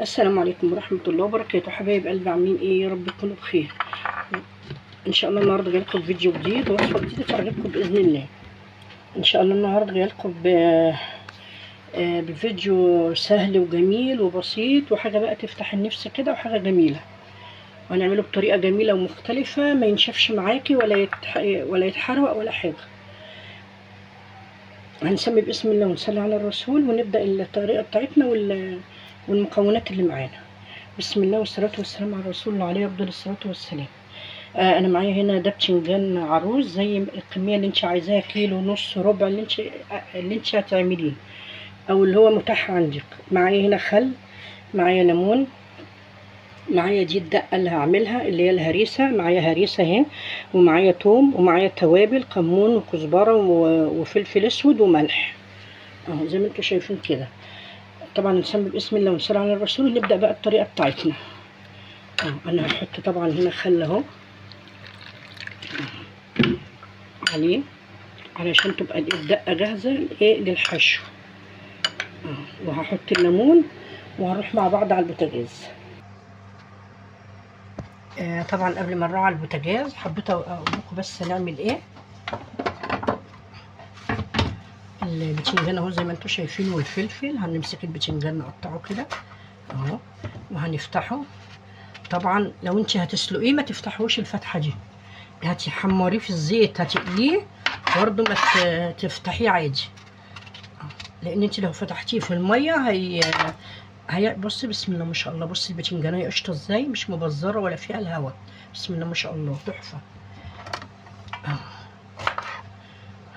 السلام عليكم ورحمة الله وبركاته. حبايب قلبي عاملين ايه؟ يا رب تكونوا بخير. ان شاء الله النهارده جاي لكم فيديو جديد ووصفة جديدة تعجبكم باذن الله. ان شاء الله النهارده جاي لكم بفيديو سهل وجميل وبسيط وحاجة بقى تفتح النفس كده وحاجة جميلة، وهنعمله بطريقة جميلة ومختلفة ما ينشفش معاكي ولا يتحرق ولا حاجة. هنسمي باسم الله ونصلي على الرسول ونبدأ الطريقة بتاعتنا والمكونات اللي معانا. بسم الله والصلاة والسلام على رسول الله عليه أفضل الصلاة والسلام. أنا معايا هنا ده بتنجان عروس زي الكمية اللي انت عايزاها، كيلو ونص ربع اللي انت هتعمليه أو اللي هو متاح عندك. معايا هنا خل، معايا ليمون، معايا دي الدقة اللي هعملها اللي هي الهريسة، معايا هريسة اهي، ومعايا توم، ومعايا توابل كمون وكزبرة وفلفل اسود وملح اهو زي ما انتوا شايفين كده. طبعا نسمي باسم الله ونصلي على الرسول ونبدأ بقى الطريقة بتاعتنا. انا هحط طبعا هنا خل اهو عليه علشان تبقى الدقة جاهزة ايه للحشو، وهحط الليمون وهنروح مع بعض على البوتاجاز. طبعا قبل ما نروح على البوتاجاز حبيت اقول لكم بس نعمل ايه. البتنجان اهو زي ما انتم شايفين، والفلفل هنمسك البتنجان نقطعه كده اهو وهنفتحه. طبعا لو انت هتسلقيه ما تفتحوش الفتحه دي، هتحمريه في الزيت هتقليه برضو ما تفتحيه عادي، لان انت لو فتحتيه في الميه هي بصي بسم الله ما شاء الله. بصي البتنجانيه قشطه ازاي، مش مبزره ولا فيها الهواء. بسم الله ما شاء الله تحفه.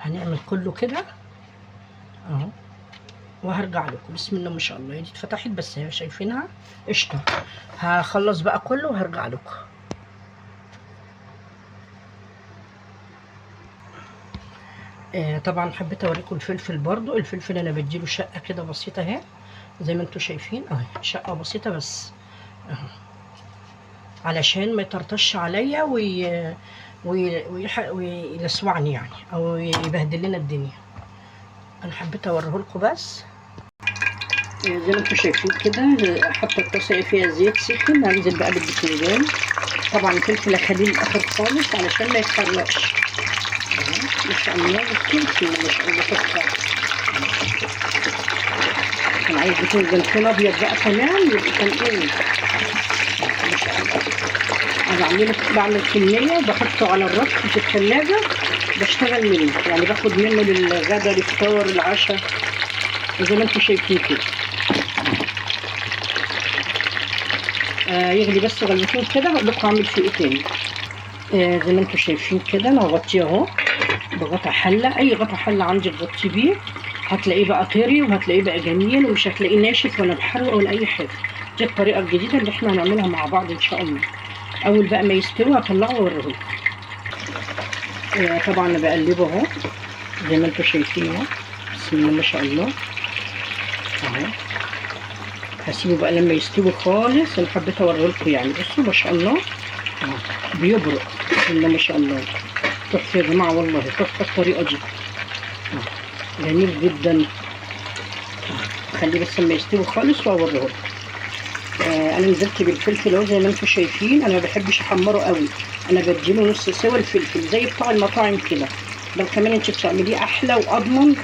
هنعمل كله كده اهو وهرجع لكم. بسم الله ما شاء الله هي دي اتفتحت بس هي شايفينها قشطه. هخلص بقى كله وهرجع لكم. طبعا حبيت اوريكم الفلفل برضو. الفلفل انا بديله شقه كده بسيطه اهي زي ما انتم شايفين اهي، شقه بسيطه بس اهو علشان ما يطرطش عليا ويلسوعني يعني او يبهدل لنا الدنيا. انا حبيت اوريه لكم بس. زي ما انتم شايفين كده حاطه الطاسه فيها زيت سخن، هنزل بقى بالبتنجان. طبعا الفلفل اخليه للاخر خالص علشان ما يتحرقش. ما شاء الله الفلفل ما شاء الله تحفه. كان عايز بتنجان لون ابيض بقى كمان يبقى كان ايه. ما شاء الله انا بعمل كميه وبحطه على الرف في الثلاجه، بشتغل منه يعني باخد منه للغدا الفطار العشاء زي ما انتم شايفين كده. يغلي بس غلوتين كده هقول لكم اعمل فيه ايه تاني. زي ما انتم شايفين كده انا هغطيه اهو بغطا حله، اي غطا حله عندك غطي بيه هتلاقيه بقى طري وهتلاقيه بقى جميل ومش هتلاقيه ناشف ولا محروق ولا اي حاجه. دي الطريقه الجديده اللي احنا هنعملها مع بعض ان شاء الله. اول بقى ما يستوي هطلعه واوريه. طبعا انا بقلبه اهو زي ما انتم شايفين اهو. بسم الله ما شاء الله اهو. هسيبه بقى لما يستوي خالص. انا حبيت اوريه لكم يعني. بصوا ما شاء الله اهو بيبرق. بسم الله ما شاء الله تحفه يا جماعه والله تحفه الطريقه دي جميل جدا. خليه بس لما يستوي خالص واوريه لكم. انا نزلت بالفلفل اهو زي ما انتم شايفين. انا ما بحبش احمره قوي، انا بديله نص سوا الفلفل زي بتاع المطاعم كده. لو كمان انت بتعمليه احلى واضمن،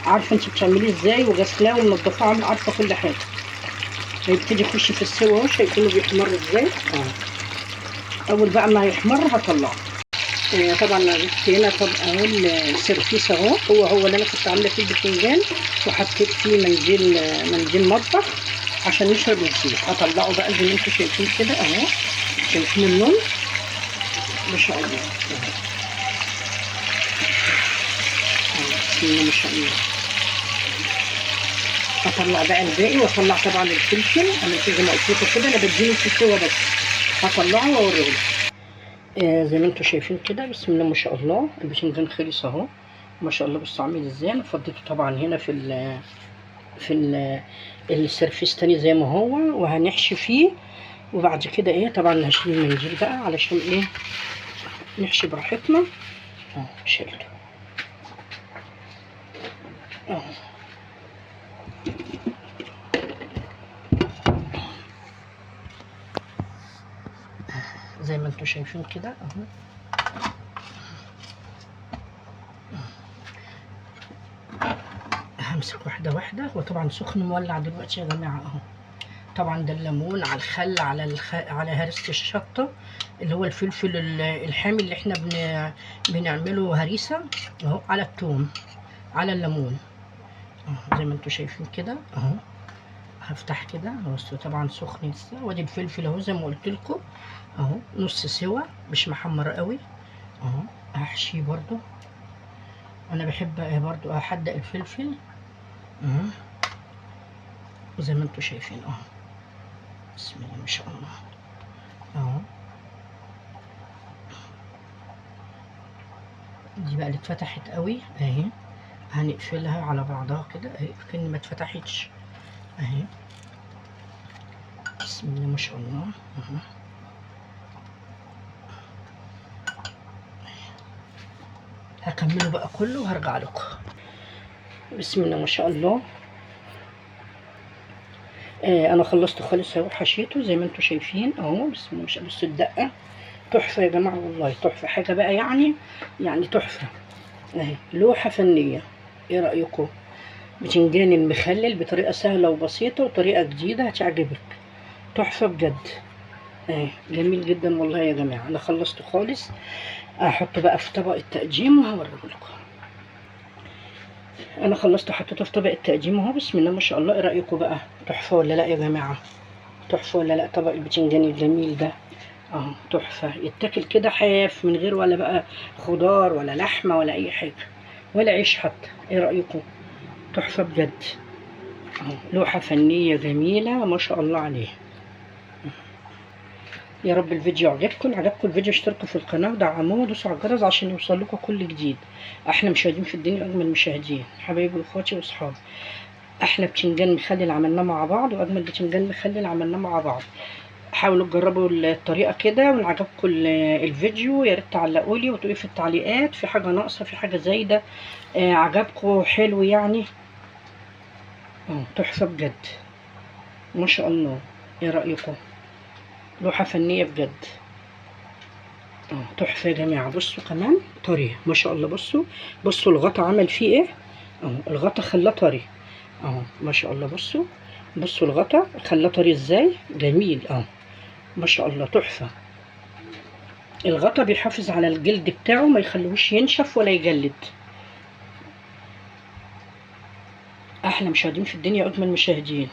عارفه انت بتعمليه ازاي وغسلاه ومنضفاه عارفه كل حاجه. هيبتدي يخش في السوا اهو شايفينه بيحمر ازاي. اول بقى ما هيحمر هطلعه. طبعا انا جبت هنا طبق اهو السرفيس اهو، هو اللي انا كنت عامله فيه البتنجان وحطيت فيه منزل مطبخ عشان يشرب الزيت. هطلعه بقى زي ما انتم شايفين كده اهو. شايفين اللون ما شاء الله اهو. بسم الله ما شاء الله. هطلع بقى الباقي واطلع طبعا الفلفل. انا زي ما قلت لكم كده انا بديله في السوا بس. هطلعه واوريه لكم. زي ما انتم شايفين كده. بسم الله ما شاء الله البتنجان خلص اهو ما شاء الله. بصوا عامل ازاي. انا فضيته طبعا هنا في السرفيس تاني زي ما هو وهنحشي فيه. وبعد كده ايه طبعا هشيل المنجيل بقى علشان ايه نحشي براحتنا اهو. شيلته اهو. انتوا شايفين كده اهو. همسك واحده واحده. هو طبعا سخن مولع دلوقتي يا جماعه اهو. طبعا ده الليمون على الخل على هريسه الشطه اللي هو الفلفل الحامي اللي احنا بنعمله هريسه اهو، على الثوم على الليمون اهو زي ما انتوا شايفين كده اهو. هفتح كده اهو، طبعا سخن لسه. وادي الفلفل اهو زي ما قلت لكم اهو، نص سوا مش محمر قوي اهو. هحشيه برضو، انا بحب برضو احدق الفلفل اهو زي ما انتوا شايفين اهو. بسم الله ما شاء الله اهو. دي بقى اللي اتفتحت قوي اهي، هنقفلها على بعضها كده اهي كأن ما اتفتحتش اهي. بسم الله ما شاء الله اهو. هكمله بقى كله وهرجع لكم. بسم الله ما شاء الله. انا خلصت خالص اهو، حشيته زي ما انتوا شايفين اهو. بسم الله ما شاء الله. بصوا الدقه تحفه يا جماعه والله، تحفه حاجه بقى يعني تحفه اهي، لوحه فنيه. ايه رايكم؟ بتنجان المخلل بطريقه سهله وبسيطه وطريقه جديده هتعجبك، تحفه بجد اهي، جميل جدا والله يا جماعه. انا خلصت خالص. هحط بقى في طبق التقديم وهوريه لكم. انا خلصت حطيته في طبق التقديم اهو. بسم الله ما شاء الله. ايه رايكم بقى؟ تحفه ولا لا يا جماعه؟ تحفه ولا لا؟ طبق البتنجان الجميل ده اهو تحفه، يتاكل كده حاف من غير ولا بقى خضار ولا لحمه ولا اي حاجه ولا عيش حتى. ايه رايكم؟ تحفه بجد اهو، لوحه فنيه جميله ما شاء الله عليه. يا رب الفيديو عجبكم الفيديو اشتركوا في القناه ودعموه ودوسوا على الجرس عشان يوصل لكم كل جديد. احلى مشاهدين في الدنيا، اجمل مشاهدين، حبايبي واخواتي واصحابي. احلى بتنجان مخلل عملناه مع بعض، واجمل بتنجان مخلل عملناه مع بعض. حاولوا تجربوا الطريقه كده، وان عجبكم الفيديو يا ريت تعلقوا لي وتقولوا في التعليقات في حاجه ناقصه، في حاجه زايده، عجبكم حلو يعني تحفه بجد ما شاء الله. ايه رايكم؟ لوحه فنيه بجد تحفه يا جماعه. بصوا كمان طري ما شاء الله. بصوا الغطا عمل فيه ايه الغطا خلاه طري ما شاء الله. بصوا الغطا خلاه طري ازاي، جميل ما شاء الله تحفه. الغطا بيحافظ على الجلد بتاعه، ما يخلوش ينشف ولا يجلد. احلى مشاهدين في الدنيا، اجمل مشاهدين.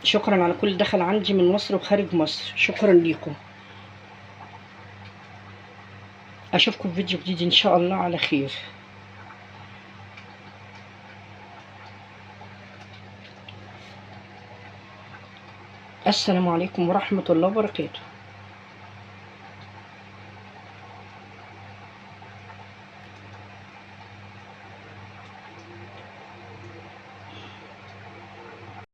شكرا على كل دخل عندي من مصر وخارج مصر، شكرا ليكم. اشوفكم في فيديو جديد ان شاء الله على خير. السلام عليكم ورحمة الله وبركاته.